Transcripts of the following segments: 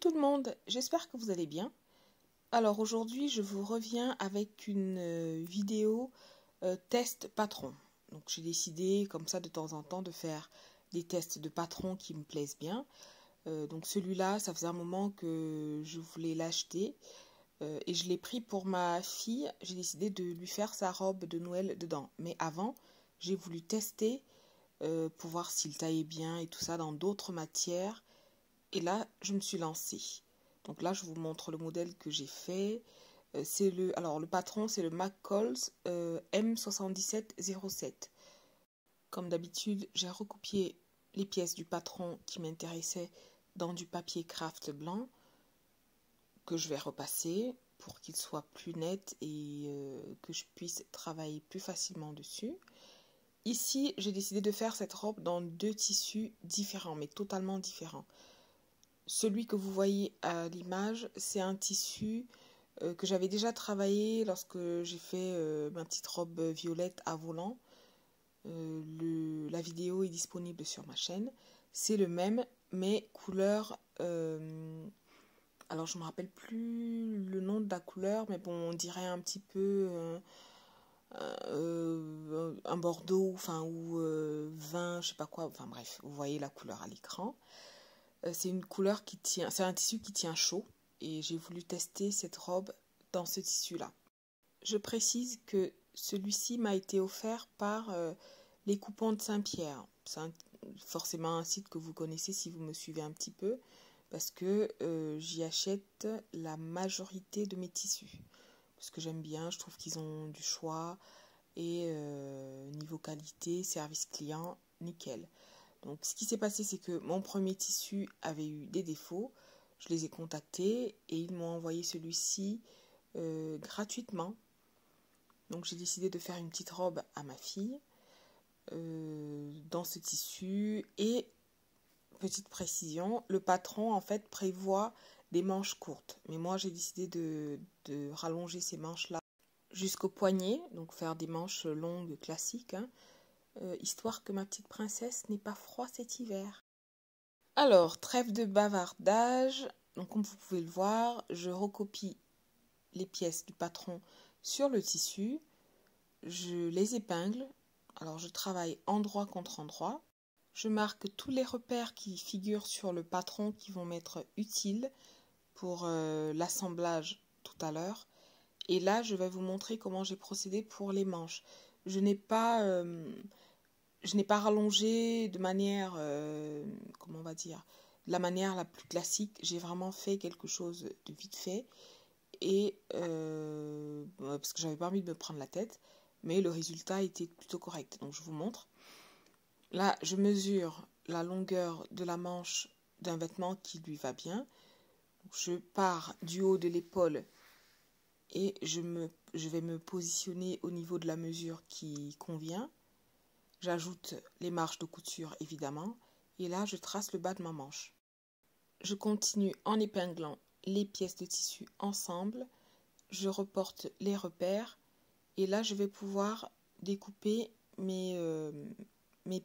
tout le monde, j'espère que vous allez bien. Alors aujourd'hui je vous reviens avec une vidéo test patron. Donc j'ai décidé comme ça de temps en temps de faire des tests de patron qui me plaisent bien. Donc celui-là, ça faisait un moment que je voulais l'acheter et je l'ai pris pour ma fille. J'ai décidé de lui faire sa robe de Noël dedans. Mais avant, j'ai voulu tester pour voir s'il taillait bien et tout ça dans d'autres matières. Et là, je me suis lancée. Donc là, je vous montre le modèle que j'ai fait. Alors le patron, c'est le McCalls M7707. Comme d'habitude, j'ai recopié les pièces du patron qui m'intéressaient dans du papier craft blanc que je vais repasser pour qu'il soit plus net et que je puisse travailler plus facilement dessus. Ici, j'ai décidé de faire cette robe dans deux tissus différents, mais totalement différents. Celui que vous voyez à l'image, c'est un tissu que j'avais déjà travaillé lorsque j'ai fait ma petite robe violette à volant. La vidéo est disponible sur ma chaîne. C'est le même, mais couleur... alors, je ne me rappelle plus le nom de la couleur, mais bon, on dirait un petit peu un bordeaux, enfin, ou vin, je sais pas quoi. Enfin, bref, vous voyez la couleur à l'écran. C'est une couleur qui tient, c'est un tissu qui tient chaud et j'ai voulu tester cette robe dans ce tissu-là. Je précise que celui-ci m'a été offert par les coupons de Saint-Pierre. C'est forcément un site que vous connaissez si vous me suivez un petit peu parce que j'y achète la majorité de mes tissus. Parce que j'aime bien, je trouve qu'ils ont du choix et niveau qualité, service client, nickel. Donc, ce qui s'est passé, c'est que mon premier tissu avait eu des défauts. Je les ai contactés et ils m'ont envoyé celui-ci gratuitement. Donc, j'ai décidé de faire une petite robe à ma fille dans ce tissu. Et, petite précision, le patron, en fait, prévoit des manches courtes. Mais moi, j'ai décidé de rallonger ces manches-là jusqu'au poignet. Donc, faire des manches longues classiques, hein. Histoire que ma petite princesse n'ait pas froid cet hiver. Alors, trêve de bavardage. Donc, comme vous pouvez le voir, je recopie les pièces du patron sur le tissu. Je les épingle. Alors, je travaille endroit contre endroit. Je marque tous les repères qui figurent sur le patron qui vont m'être utiles pour l'assemblage tout à l'heure. Et là, je vais vous montrer comment j'ai procédé pour les manches. Je n'ai pas rallongé de manière, comment on va dire, de la manière la plus classique. J'ai vraiment fait quelque chose de vite fait. Et parce que j'avais pas envie de me prendre la tête. Mais le résultat était plutôt correct. Donc je vous montre. Là, je mesure la longueur de la manche d'un vêtement qui lui va bien. Je pars du haut de l'épaule et je vais me positionner au niveau de la mesure qui convient. J'ajoute les marches de couture évidemment et là je trace le bas de ma manche. Je continue en épinglant les pièces de tissu ensemble. Je reporte les repères et là je vais pouvoir découper mes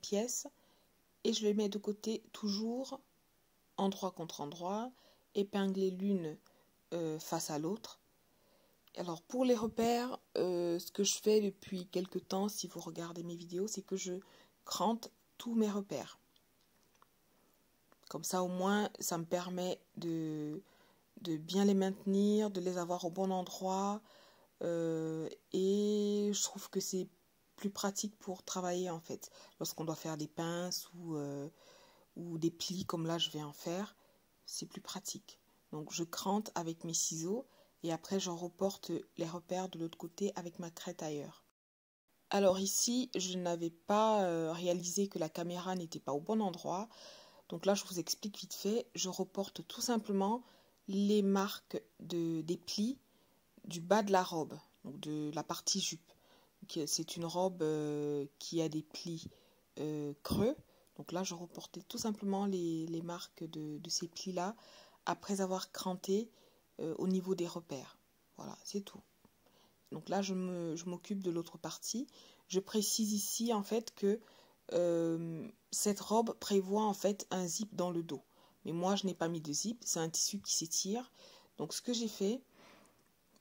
pièces et je les mets de côté toujours endroit contre endroit, épinglées l'une face à l'autre. Alors pour les repères, ce que je fais depuis quelques temps, si vous regardez mes vidéos, c'est que je crante tous mes repères. Comme ça au moins, ça me permet de bien les maintenir, de les avoir au bon endroit. Et je trouve que c'est plus pratique pour travailler en fait. Lorsqu'on doit faire des pinces ou des plis comme là je vais en faire, c'est plus pratique. Donc je crante avec mes ciseaux. Et après, je reporte les repères de l'autre côté avec ma craie tailleur. Alors ici, je n'avais pas réalisé que la caméra n'était pas au bon endroit. Donc là, je vous explique vite fait. Je reporte tout simplement les marques des plis du bas de la robe, donc de la partie jupe. C'est une robe qui a des plis creux. Donc là, je reportais tout simplement les marques de ces plis-là après avoir cranté au niveau des repères. Voilà, c'est tout. Donc là, je m'occupe de l'autre partie. Je précise ici en fait que cette robe prévoit en fait un zip dans le dos. Mais moi, je n'ai pas mis de zip. C'est un tissu qui s'étire. Donc, ce que j'ai fait,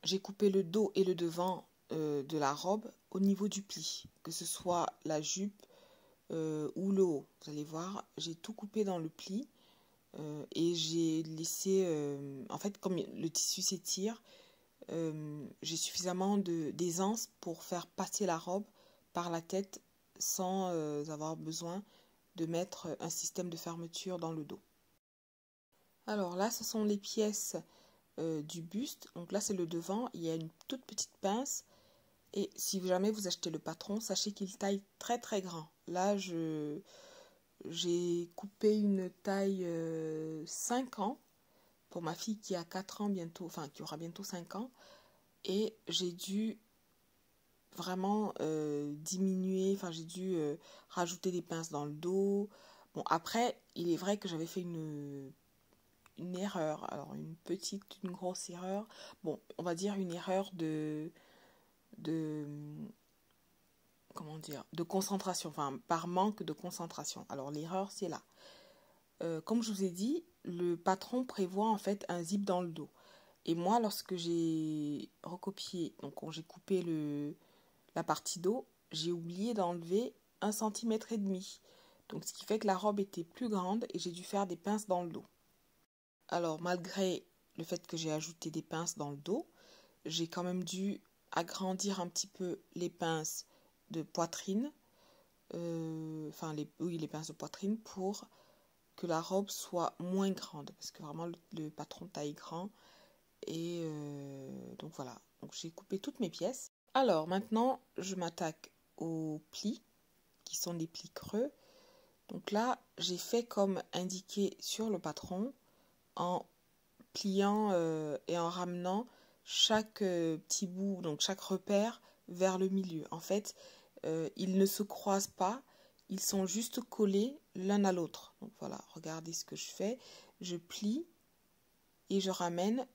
j'ai coupé le dos et le devant de la robe au niveau du pli. Que ce soit la jupe ou le haut. Vous allez voir, j'ai tout coupé dans le pli. Et j'ai laissé... en fait, comme le tissu s'étire, j'ai suffisamment d'aisance pour faire passer la robe par la tête sans avoir besoin de mettre un système de fermeture dans le dos. Alors là, ce sont les pièces du buste. Donc là, c'est le devant. Il y a une toute petite pince. Et si jamais vous achetez le patron, sachez qu'il taille très très grand. Là, j'ai coupé une taille 5 ans pour ma fille qui a 4 ans bientôt, enfin qui aura bientôt 5 ans. Et j'ai dû vraiment diminuer, enfin j'ai dû rajouter des pinces dans le dos. Bon, après, il est vrai que j'avais fait une erreur, alors une grosse erreur. Bon, on va dire une erreur de comment dire, de concentration, enfin par manque de concentration. Alors l'erreur c'est là. Comme je vous ai dit, le patron prévoit en fait un zip dans le dos. Et moi, lorsque j'ai recopié, donc quand j'ai coupé la partie dos, j'ai oublié d'enlever 1,5 cm. Donc ce qui fait que la robe était plus grande et j'ai dû faire des pinces dans le dos. Alors malgré le fait que j'ai ajouté des pinces dans le dos, j'ai quand même dû agrandir un petit peu les pinces de poitrine, les pinces de poitrine pour que la robe soit moins grande, parce que vraiment le patron taille grand. Et donc voilà, donc j'ai coupé toutes mes pièces. Alors maintenant, je m'attaque aux plis, qui sont des plis creux. Donc là, j'ai fait comme indiqué sur le patron, en pliant et en ramenant chaque petit bout, donc chaque repère vers le milieu. En fait, ils ne se croisent pas, ils sont juste collés l'un à l'autre. Donc voilà, regardez ce que je fais. Je plie et je ramène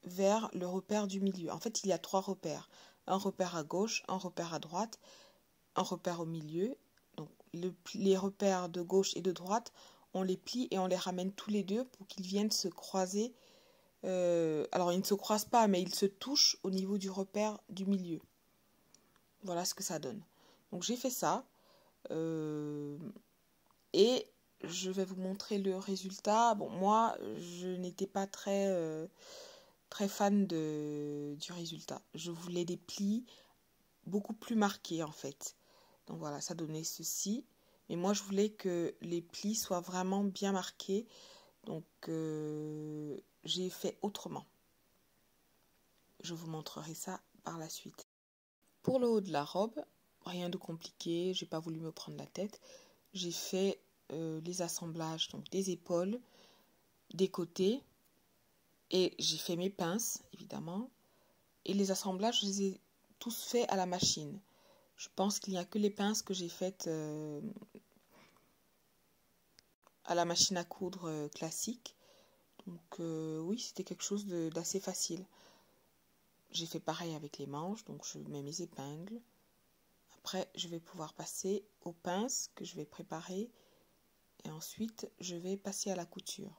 vers le repère du milieu. En fait, il y a 3 repères. Un repère à gauche, un repère à droite, un repère au milieu. Donc les repères de gauche et de droite, on les plie et on les ramène tous les deux pour qu'ils viennent se croiser. Alors, ils ne se croisent pas, mais ils se touchent au niveau du repère du milieu. Voilà ce que ça donne. Donc, j'ai fait ça. Et je vais vous montrer le résultat. Bon, moi, je n'étais pas très fan du résultat. Je voulais des plis beaucoup plus marqués, en fait. Donc, voilà, ça donnait ceci. Mais moi, je voulais que les plis soient vraiment bien marqués. Donc, j'ai fait autrement. Je vous montrerai ça par la suite. Pour le haut de la robe, rien de compliqué, j'ai pas voulu me prendre la tête. J'ai fait les assemblages donc des épaules, des côtés, et j'ai fait mes pinces, évidemment. Et les assemblages, je les ai tous faits à la machine. Je pense qu'il n'y a que les pinces que j'ai faites à la machine à coudre classique. Donc oui, c'était quelque chose d'assez facile. J'ai fait pareil avec les manches, donc je mets mes épingles. Après, je vais pouvoir passer aux pinces que je vais préparer et ensuite, je vais passer à la couture.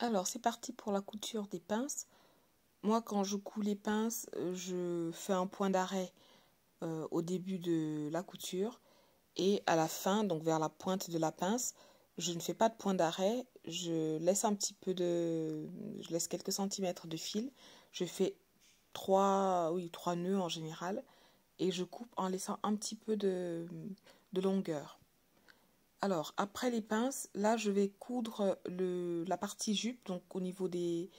Alors, c'est parti pour la couture des pinces. moi quand je couds les pinces, je fais un point d'arrêt au début de la couture et à la fin, donc vers la pointe de la pince, je ne fais pas de point d'arrêt, je laisse quelques centimètres de fil, je fais trois nœuds en général et je coupe en laissant un petit peu de longueur. Alors, après les pinces, là, je vais coudre la partie jupe, donc au niveau des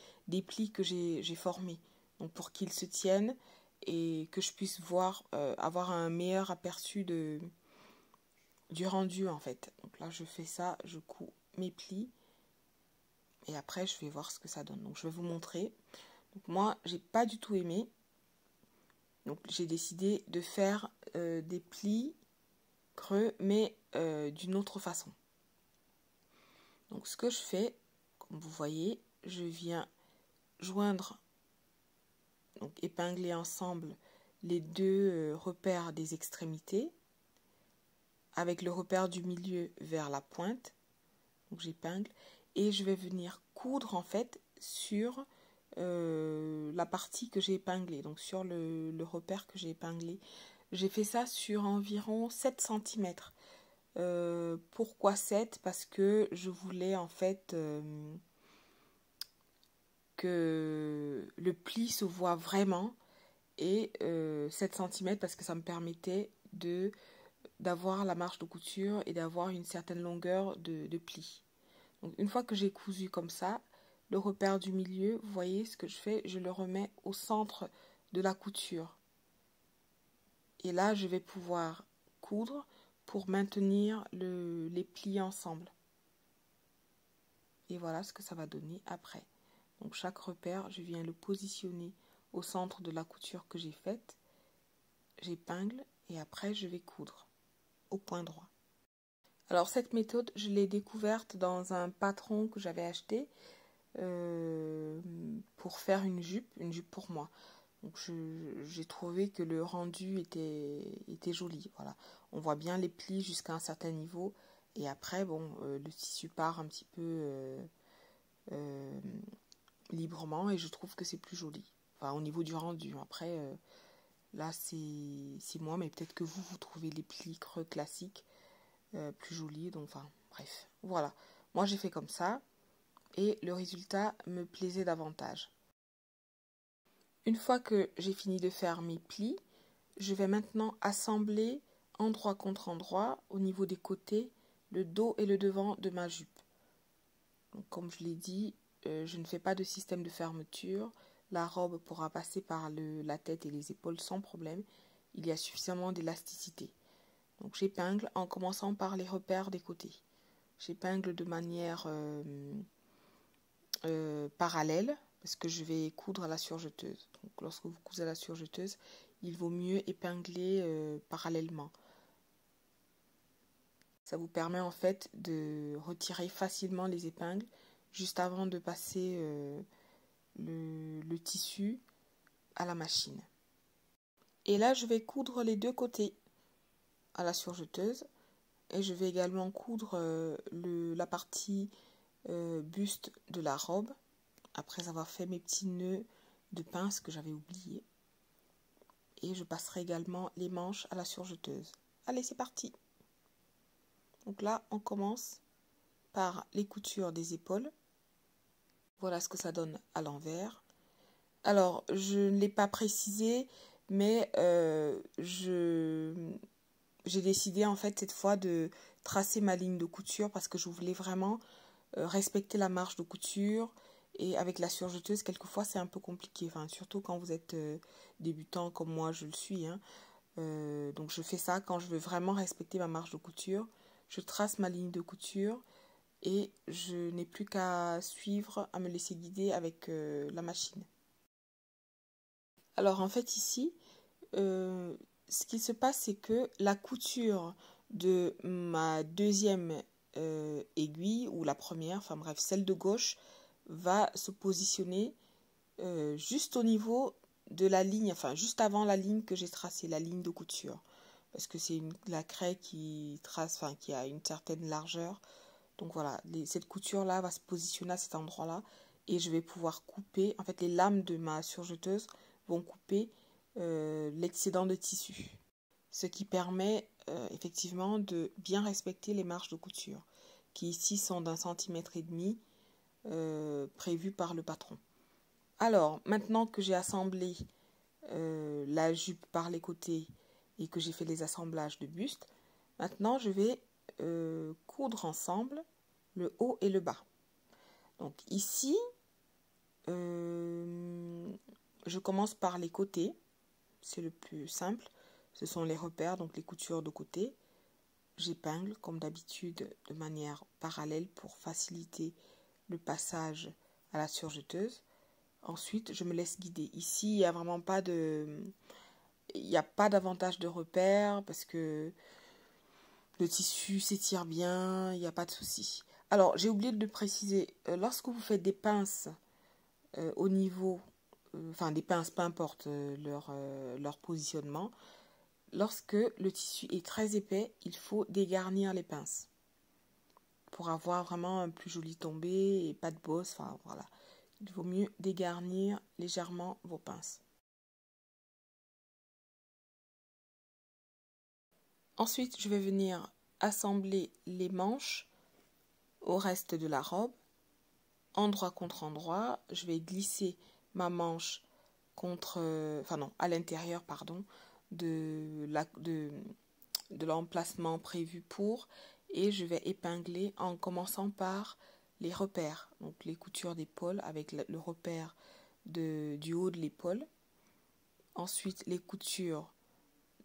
plis que j'ai formés, donc pour qu'ils se tiennent et que je puisse avoir un meilleur aperçu du rendu en fait. Donc là, je fais ça, je couds mes plis et après, je vais voir ce que ça donne. Donc, je vais vous montrer. Donc, moi, j'ai pas du tout aimé. Donc, j'ai décidé de faire des plis creux, mais d'une autre façon. Donc ce que je fais, comme vous voyez, je viens joindre, donc épingler ensemble les deux repères des extrémités avec le repère du milieu vers la pointe. Donc j'épingle et je vais venir coudre en fait sur la partie que j'ai épinglée, donc sur le repère que j'ai épinglé. J'ai fait ça sur environ 7 cm. Pourquoi 7? Parce que je voulais en fait que le pli se voit vraiment et 7 cm parce que ça me permettait d'avoir la marge de couture et d'avoir une certaine longueur de pli. Donc une fois que j'ai cousu comme ça, le repère du milieu, vous voyez ce que je fais, je le remets au centre de la couture. Et là, je vais pouvoir coudre pour maintenir les plis ensemble. Et voilà ce que ça va donner après. Donc chaque repère, je viens le positionner au centre de la couture que j'ai faite. J'épingle et après je vais coudre au point droit. Alors cette méthode, je l'ai découverte dans un patron que j'avais acheté pour faire une jupe pour moi. Donc j'ai trouvé que le rendu était joli. Voilà. On voit bien les plis jusqu'à un certain niveau. Et après, bon, le tissu part un petit peu librement et je trouve que c'est plus joli. Enfin, au niveau du rendu. Après, là, c'est moi, mais peut-être que vous trouvez les plis creux classiques plus jolis. Donc, enfin, bref. Voilà. Moi, j'ai fait comme ça et le résultat me plaisait davantage. Une fois que j'ai fini de faire mes plis, je vais maintenant assembler endroit contre endroit au niveau des côtés, le dos et le devant de ma jupe. Donc, comme je l'ai dit, je ne fais pas de système de fermeture. La robe pourra passer par la tête et les épaules sans problème. Il y a suffisamment d'élasticité. Donc j'épingle en commençant par les repères des côtés. J'épingle de manière parallèle parce que je vais coudre à la surjeteuse. Donc lorsque vous cousez à la surjeteuse, il vaut mieux épingler parallèlement. Ça vous permet en fait de retirer facilement les épingles juste avant de passer le tissu à la machine. Et là, je vais coudre les deux côtés à la surjeteuse et je vais également coudre la partie buste de la robe après avoir fait mes petits nœuds de pince que j'avais oubliés. Et je passerai également les manches à la surjeteuse. Allez, c'est parti! Donc là, on commence par les coutures des épaules. Voilà ce que ça donne à l'envers. Alors, je ne l'ai pas précisé, mais j'ai décidé en fait cette fois de tracer ma ligne de couture parce que je voulais vraiment respecter la marge de couture. Et avec la surjeteuse, quelquefois, c'est un peu compliqué. Enfin, surtout quand vous êtes débutant comme moi, je le suis. Donc, je fais ça quand je veux vraiment respecter ma marge de couture. Je trace ma ligne de couture et je n'ai plus qu'à suivre, à me laisser guider avec la machine. Alors, en fait, ici, ce qui se passe, c'est que la couture de ma deuxième aiguille, ou la première, enfin bref, celle de gauche, va se positionner juste au niveau de la ligne, enfin juste avant la ligne que j'ai tracée, la ligne de couture. Parce que c'est la craie qui trace, enfin qui a une certaine largeur. Donc voilà, cette couture-là va se positionner à cet endroit-là. et je vais pouvoir couper, en fait les lames de ma surjeteuse vont couper l'excédent de tissu. Ce qui permet effectivement de bien respecter les marges de couture, qui ici sont d'1,5 cm prévues par le patron. Alors, maintenant que j'ai assemblé la jupe par les côtés et que j'ai fait les assemblages de buste, maintenant je vais coudre ensemble le haut et le bas. Donc ici, je commence par les côtés, c'est le plus simple, ce sont les repères, donc les coutures de côté. J'épingle comme d'habitude de manière parallèle pour faciliter le passage à la surjeteuse. Ensuite, je me laisse guider. Ici, il n'y a vraiment pas d'avantage de repère parce que le tissu s'étire bien, il n'y a pas de souci. Alors, j'ai oublié de le préciser, lorsque vous faites des pinces au niveau, enfin des pinces, peu importe leur positionnement, lorsque le tissu est très épais, il faut dégarnir les pinces pour avoir vraiment un plus joli tombé et pas de bosse, enfin voilà. Il vaut mieux dégarnir légèrement vos pinces. Ensuite, je vais venir assembler les manches au reste de la robe. Endroit contre endroit, je vais glisser ma manche à l'intérieur, pardon, de l'emplacement prévu pour, et je vais épingler en commençant par les repères, donc les coutures d'épaule avec le repère du haut de l'épaule, ensuite les coutures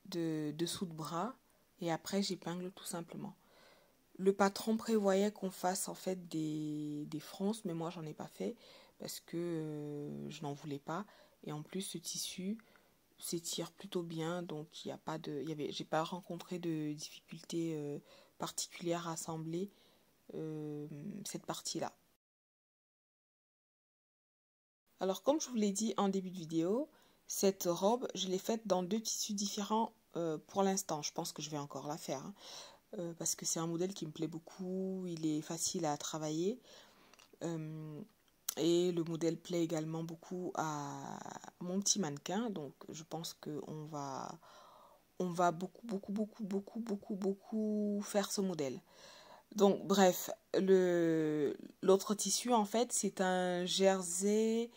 de dessous de bras, et après j'épingle tout simplement. Le patron prévoyait qu'on fasse en fait des fronces, mais moi j'en ai pas fait parce que je n'en voulais pas, et en plus ce tissu s'étire plutôt bien, donc j'ai pas rencontré de difficultés particulières à assembler cette partie-là. Alors comme je vous l'ai dit en début de vidéo, cette robe, je l'ai faite dans 2 tissus différents pour l'instant. Je pense que je vais encore la faire, hein, parce que c'est un modèle qui me plaît beaucoup, il est facile à travailler. Et le modèle plaît également beaucoup à mon petit mannequin, donc je pense qu'on va beaucoup faire ce modèle. Donc bref, l'autre tissu en fait c'est un jersey,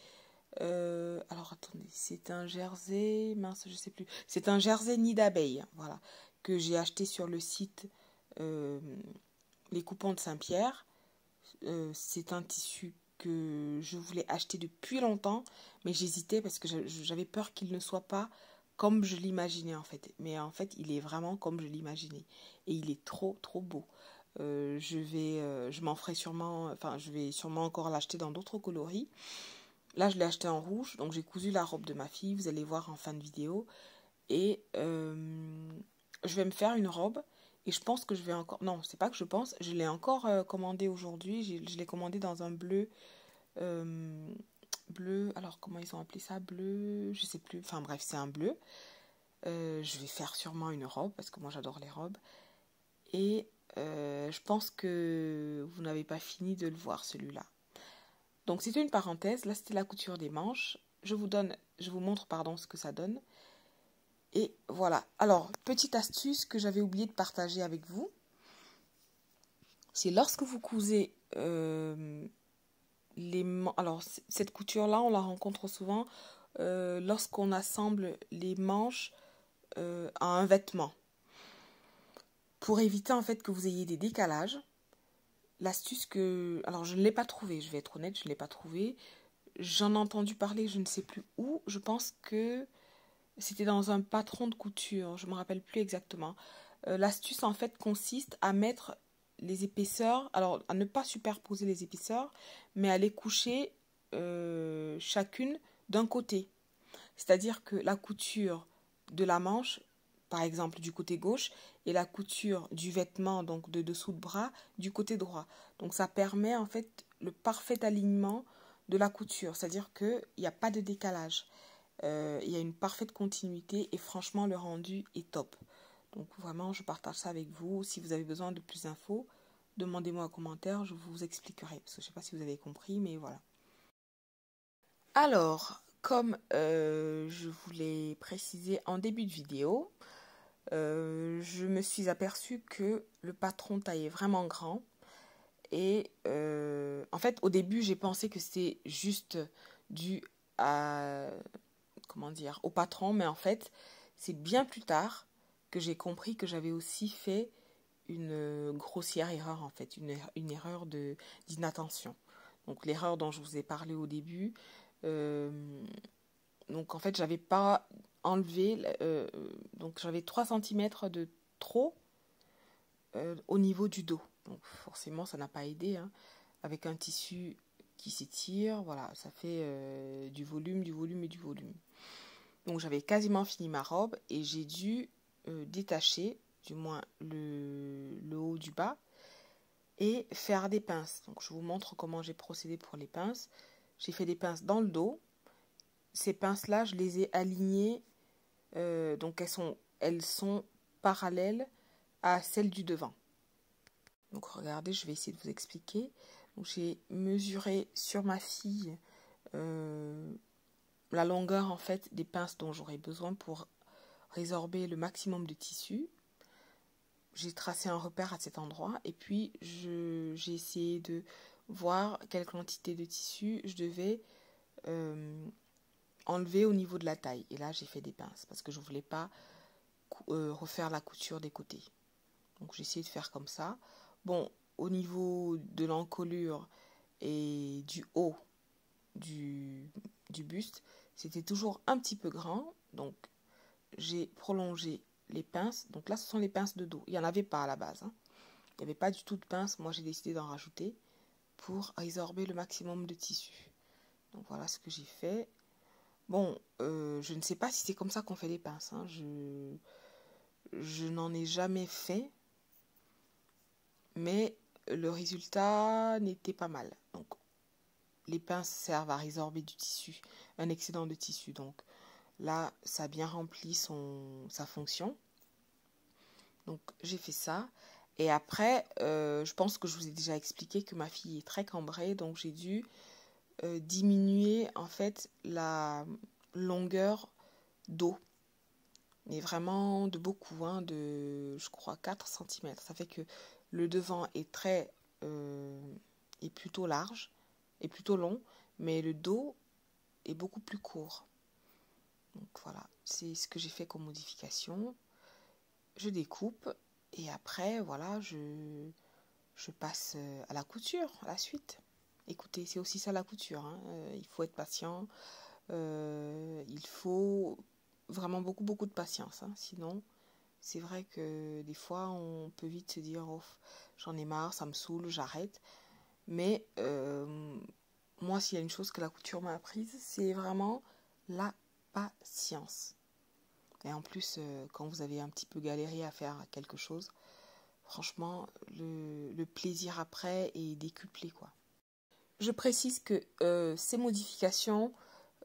alors attendez, c'est un jersey, mince je sais plus, c'est un jersey nid d'abeille, voilà, que j'ai acheté sur le site Les Coupons de Saint-Pierre. C'est un tissu que je voulais acheter depuis longtemps, mais j'hésitais parce que j'avais peur qu'il ne soit pas comme je l'imaginais en fait. Mais en fait, il est vraiment comme je l'imaginais. Et il est trop beau. Je m'en ferai sûrement, enfin je vais sûrement encore l'acheter dans d'autres coloris. Là, je l'ai acheté en rouge, donc j'ai cousu la robe de ma fille, vous allez voir en fin de vidéo. Et je vais me faire une robe. Et je pense que je vais encore... Non, c'est pas que je pense. Je l'ai encore commandé aujourd'hui. Je l'ai commandé dans un bleu. Bleu... Alors, comment ils ont appelé ça? Bleu... Je sais plus. Enfin, bref, c'est un bleu. Je vais faire sûrement une robe. Parce que moi, j'adore les robes. Et je pense que vous n'avez pas fini de le voir, celui-là. Donc, c'était une parenthèse. Là, c'était la couture des manches. Je vous montre, pardon, ce que ça donne. Et voilà. Alors, petite astuce que j'avais oublié de partager avec vous, c'est lorsque vous cousez alors, cette couture-là, on la rencontre souvent lorsqu'on assemble les manches à un vêtement. Pour éviter en fait que vous ayez des décalages, l'astuce alors je ne l'ai pas trouvée, je vais être honnête, je ne l'ai pas trouvée. J'en ai entendu parler, je ne sais plus où, je pense que c'était dans un patron de couture, je ne me rappelle plus exactement. L'astuce en fait consiste à mettre les épaisseurs, alors à ne pas superposer les épaisseurs, mais à les coucher chacune d'un côté. C'est-à-dire que la couture de la manche, par exemple du côté gauche, et la couture du vêtement, donc de dessous de bras, du côté droit. Donc ça permet en fait le parfait alignement de la couture, c'est-à-dire qu'il n'y a pas de décalage. Il y a une parfaite continuité et franchement le rendu est top. Donc vraiment je partage ça avec vous. Si vous avez besoin de plus d'infos, demandez-moi en commentaire, je vous expliquerai. Parce que je ne sais pas si vous avez compris, mais voilà. Alors, comme je vous l'ai précisé en début de vidéo, je me suis aperçue que le patron taillait vraiment grand. Et en fait, au début, j'ai pensé que c'était juste dû à, comment dire, au patron, mais en fait, c'est bien plus tard que j'ai compris que j'avais aussi fait une grossière erreur, en fait, une erreur d'inattention. Donc l'erreur dont je vous ai parlé au début, euh, donc en fait, j'avais pas enlevé, donc j'avais 3 centimètres de trop au niveau du dos. Donc forcément, ça n'a pas aidé, hein. Avec un tissu qui s'étire, voilà, ça fait du volume, du volume et du volume. Donc j'avais quasiment fini ma robe et j'ai dû détacher, du moins le haut du bas, et faire des pinces. Donc je vous montre comment j'ai procédé pour les pinces. J'ai fait des pinces dans le dos. Ces pinces-là, je les ai alignées, donc elles sont parallèles à celles du devant. Donc regardez, je vais essayer de vous expliquer. Donc j'ai mesuré sur ma fille la longueur en fait des pinces dont j'aurais besoin pour résorber le maximum de tissu. J'ai tracé un repère à cet endroit et puis j'ai essayé de voir quelle quantité de tissu je devais enlever au niveau de la taille. Et là j'ai fait des pinces parce que je ne voulais pas refaire la couture des côtés. Donc j'ai essayé de faire comme ça. Bon, au niveau de l'encolure et du haut du buste, c'était toujours un petit peu grand. Donc j'ai prolongé les pinces. Donc là, ce sont les pinces de dos. Il n'y en avait pas à la base, hein. Il n'y avait pas du tout de pinces. Moi, j'ai décidé d'en rajouter pour résorber le maximum de tissu. Donc voilà ce que j'ai fait. Bon, je ne sais pas si c'est comme ça qu'on fait les pinces, hein. Je n'en ai jamais fait. Mais le résultat n'était pas mal. Donc, les pinces servent à résorber du tissu, un excédent de tissu. Donc, là, ça a bien rempli sa fonction. Donc, j'ai fait ça. Et après, je pense que je vous ai déjà expliqué que ma fille est très cambrée. Donc, j'ai dû diminuer, en fait, la longueur dos. Mais vraiment de beaucoup, hein, de, je crois, 4 centimètres. Ça fait que le devant est plutôt large, est plutôt long, mais le dos est beaucoup plus court. Donc voilà, c'est ce que j'ai fait comme modification. Je découpe et après, voilà, je passe à la couture, à la suite. Écoutez, c'est aussi ça la couture, hein. Il faut être patient. Il faut vraiment beaucoup, beaucoup de patience, hein. Sinon, c'est vrai que des fois, on peut vite se dire oh, j'en ai marre, ça me saoule, j'arrête. Mais moi, s'il y a une chose que la couture m'a apprise, c'est vraiment la patience. Et en plus, quand vous avez un petit peu galéré à faire quelque chose, franchement, le plaisir après est décuplé, quoi. Je précise que ces modifications,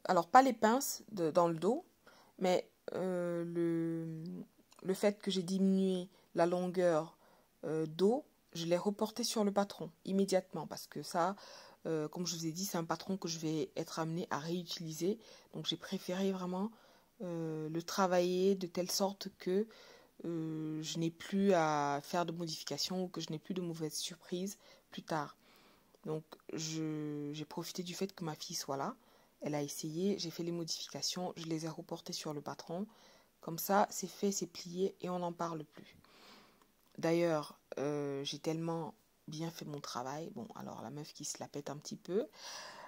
alors pas les pinces dans le dos, mais le fait que j'ai diminué la longueur dos, je l'ai reporté sur le patron immédiatement parce que ça, comme je vous ai dit, c'est un patron que je vais être amenée à réutiliser. Donc j'ai préféré vraiment le travailler de telle sorte que je n'ai plus à faire de modifications ou que je n'ai plus de mauvaises surprises plus tard. Donc j'ai profité du fait que ma fille soit là. Elle a essayé, j'ai fait les modifications, je les ai reportées sur le patron. Comme ça, c'est fait, c'est plié et on n'en parle plus. D'ailleurs, j'ai tellement bien fait mon travail. Bon, alors la meuf qui se la pète un petit peu.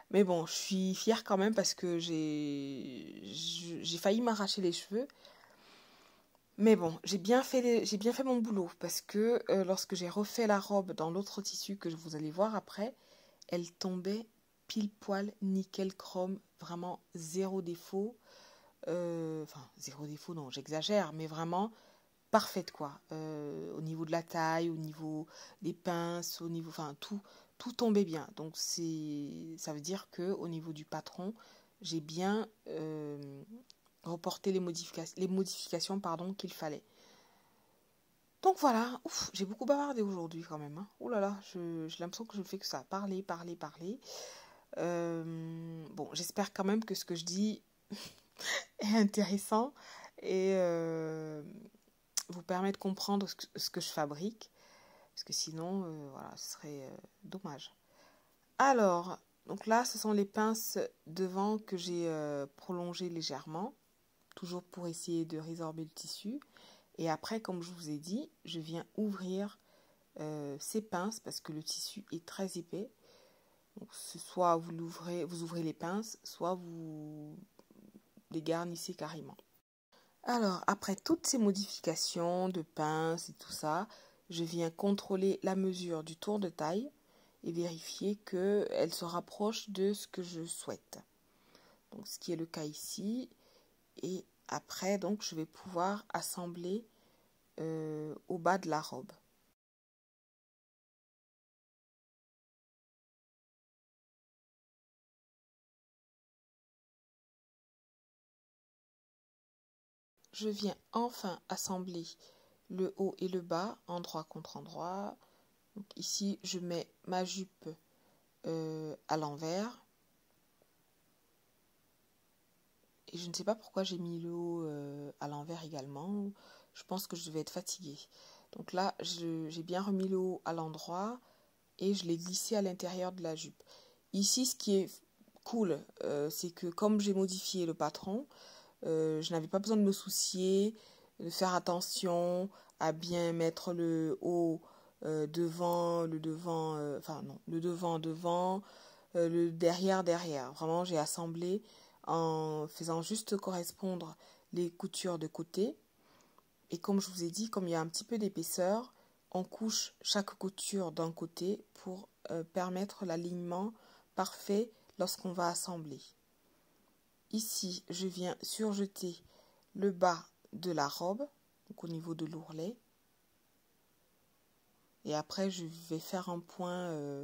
Mais bon, je suis fière quand même parce que j'ai failli m'arracher les cheveux. Mais bon, j'ai bien fait mon boulot parce que lorsque j'ai refait la robe dans l'autre tissu que vous allez voir après, elle tombait pile poil, nickel chrome, vraiment zéro défaut. Enfin, zéro défaut, non, j'exagère, mais vraiment parfaite, quoi. Au niveau de la taille, au niveau des pinces, au niveau, enfin, tout tombait bien. Donc, ça veut dire que au niveau du patron, j'ai bien reporté les modifications pardon, qu'il fallait. Donc voilà, ouf, j'ai beaucoup bavardé aujourd'hui quand même, hein. Ouh là là, j'ai l'impression que je ne fais que ça, parler, parler, parler. Bon, j'espère quand même que ce que je dis est intéressant et vous permet de comprendre ce que je fabrique. Parce que sinon, voilà, ce serait dommage. Alors, donc là, ce sont les pinces devant que j'ai prolongées légèrement. Toujours pour essayer de résorber le tissu. Et après, comme je vous ai dit, je viens ouvrir ces pinces parce que le tissu est très épais. Donc, soit vous ouvrez les pinces, soit vous les garnissez carrément. Alors, après toutes ces modifications de pinces et tout ça, je viens contrôler la mesure du tour de taille et vérifier qu'elle se rapproche de ce que je souhaite. Donc, ce qui est le cas ici. Et après, donc, je vais pouvoir assembler au bas de la robe. Je viens enfin assembler le haut et le bas, endroit contre endroit. Donc ici, je mets ma jupe à l'envers. Et je ne sais pas pourquoi j'ai mis le haut à l'envers également. Je pense que je devais être fatiguée. Donc là, j'ai bien remis le haut à l'endroit et je l'ai glissé à l'intérieur de la jupe. Ici, ce qui est cool, c'est que comme j'ai modifié le patron, je n'avais pas besoin de me soucier, de faire attention à bien mettre le haut devant, le devant, enfin non, le devant devant, le derrière derrière. Vraiment, j'ai assemblé en faisant juste correspondre les coutures de côté. Et comme je vous ai dit, comme il y a un petit peu d'épaisseur, on couche chaque couture d'un côté pour permettre l'alignement parfait lorsqu'on va assembler. Ici, je viens surjeter le bas de la robe, donc au niveau de l'ourlet. Et après, je vais faire un point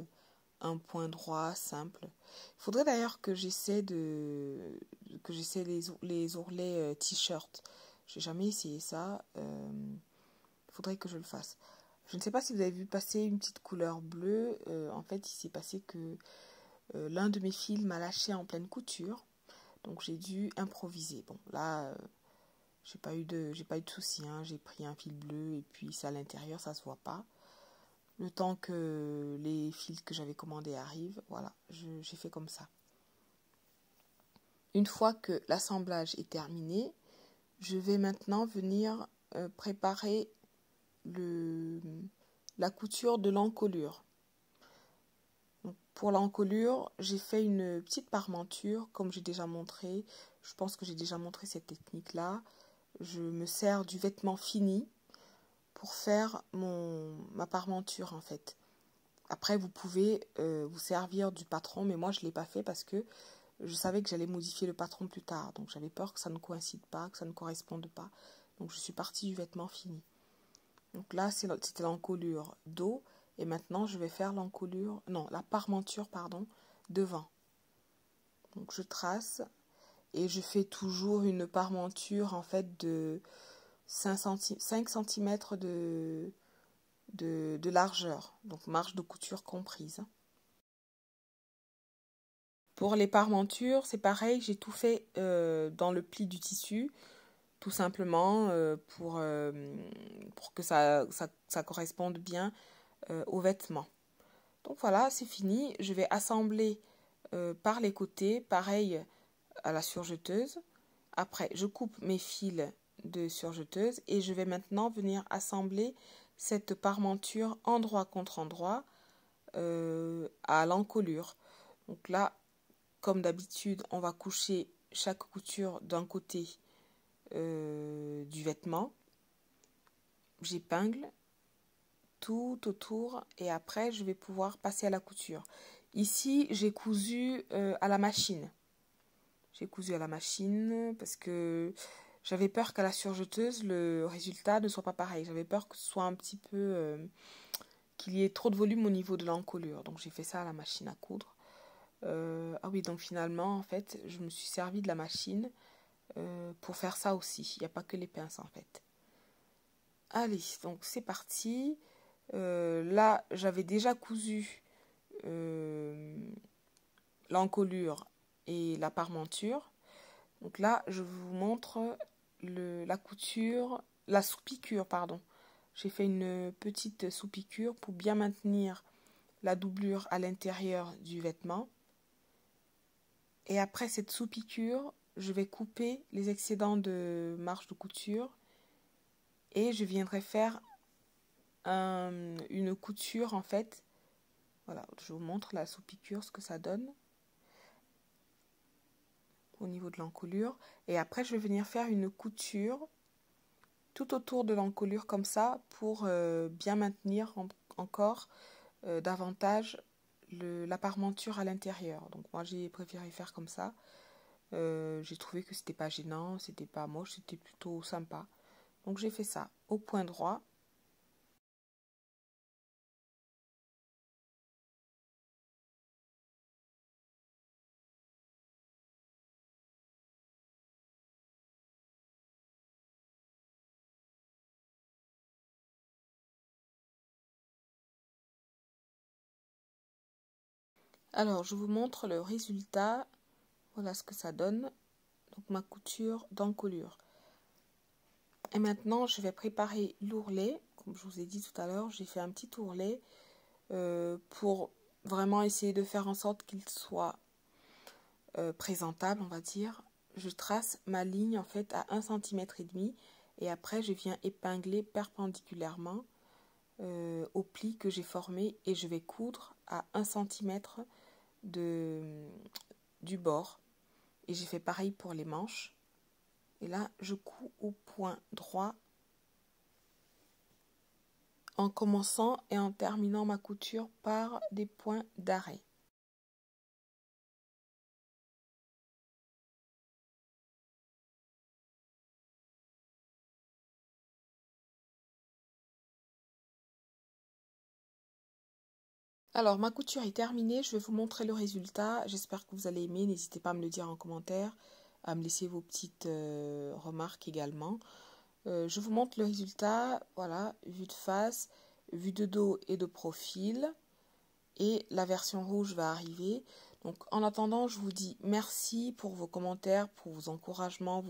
droit simple. Il faudrait d'ailleurs que j'essaie les ourlets t-shirt. J'ai jamais essayé ça. Il faudrait que je le fasse. Je ne sais pas si vous avez vu passer une petite couleur bleue. En fait, il s'est passé que l'un de mes fils m'a lâché en pleine couture. Donc j'ai dû improviser. Bon, là, j'ai pas eu de soucis. Hein. J'ai pris un fil bleu et puis c'est à l'intérieur, ça se voit pas. Le temps que les fils que j'avais commandés arrivent, voilà, j'ai fait comme ça. Une fois que l'assemblage est terminé, je vais maintenant venir préparer la couture de l'encolure. Pour l'encolure, j'ai fait une petite parmenture, comme j'ai déjà montré. Je pense que j'ai déjà montré cette technique-là. Je me sers du vêtement fini pour faire ma parmenture, en fait. Après, vous pouvez vous servir du patron, mais moi, je ne l'ai pas fait parce que je savais que j'allais modifier le patron plus tard. Donc, j'avais peur que ça ne coïncide pas, que ça ne corresponde pas. Donc, je suis partie du vêtement fini. Donc là, c'était l'encolure dos. Et maintenant, je vais faire la parmenture, pardon, devant. Donc, je trace et je fais toujours une parmenture, en fait, de 5 cm de largeur. Donc, marge de couture comprise. Pour les parmentures, c'est pareil, j'ai tout fait dans le pli du tissu, tout simplement pour que ça corresponde bien aux vêtements. Donc voilà, c'est fini. Je vais assembler par les côtés, pareil à la surjeteuse. Après, je coupe mes fils de surjeteuse et je vais maintenant venir assembler cette parmenture endroit contre endroit à l'encolure. Donc là, comme d'habitude, on va coucher chaque couture d'un côté du vêtement. J'épingle tout autour et après je vais pouvoir passer à la couture. Ici, j'ai cousu à la machine. J'ai cousu à la machine parce que j'avais peur qu'à la surjeteuse, le résultat ne soit pas pareil. J'avais peur que ce soit un petit peu... qu'il y ait trop de volume au niveau de l'encolure. Donc j'ai fait ça à la machine à coudre. Ah oui, donc finalement, en fait, je me suis servi de la machine pour faire ça aussi. Il n'y a pas que les pinces, en fait. Allez, donc c'est parti. Là, j'avais déjà cousu l'encolure et la parmenture. Donc là, je vous montre la couture, la sous-piqûre, pardon. J'ai fait une petite sous-piqûre pour bien maintenir la doublure à l'intérieur du vêtement. Et après cette sous-piqûre, je vais couper les excédents de marge de couture et je viendrai faire une couture en fait. Voilà, je vous montre la sous-piqûre, ce que ça donne au niveau de l'encolure. Et après, je vais venir faire une couture tout autour de l'encolure comme ça pour bien maintenir encore davantage la parmenture à l'intérieur. Donc moi, j'ai préféré faire comme ça. J'ai trouvé que c'était pas gênant, c'était pas moche, c'était plutôt sympa. Donc j'ai fait ça au point droit. Alors je vous montre le résultat. Voilà ce que ça donne. Donc ma couture d'encolure. Et maintenant je vais préparer l'ourlet. Comme je vous ai dit tout à l'heure, j'ai fait un petit ourlet pour vraiment essayer de faire en sorte qu'il soit présentable, on va dire. Je trace ma ligne en fait à 1,5 cm et après je viens épingler perpendiculairement au pli que j'ai formé et je vais coudre à 1 cm du bord. Et j'ai fait pareil pour les manches. Et là, je couds au point droit en commençant et en terminant ma couture par des points d'arrêt. Alors, ma couture est terminée. Je vais vous montrer le résultat. J'espère que vous allez aimer. N'hésitez pas à me le dire en commentaire, à me laisser vos petites remarques également. Je vous montre le résultat. Voilà, vue de face, vue de dos et de profil. Et la version rouge va arriver. Donc, en attendant, je vous dis merci pour vos commentaires, pour vos encouragements,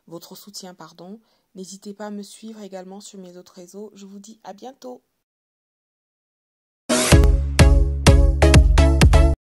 votre soutien, pardon. N'hésitez pas à me suivre également sur mes autres réseaux. Je vous dis à bientôt.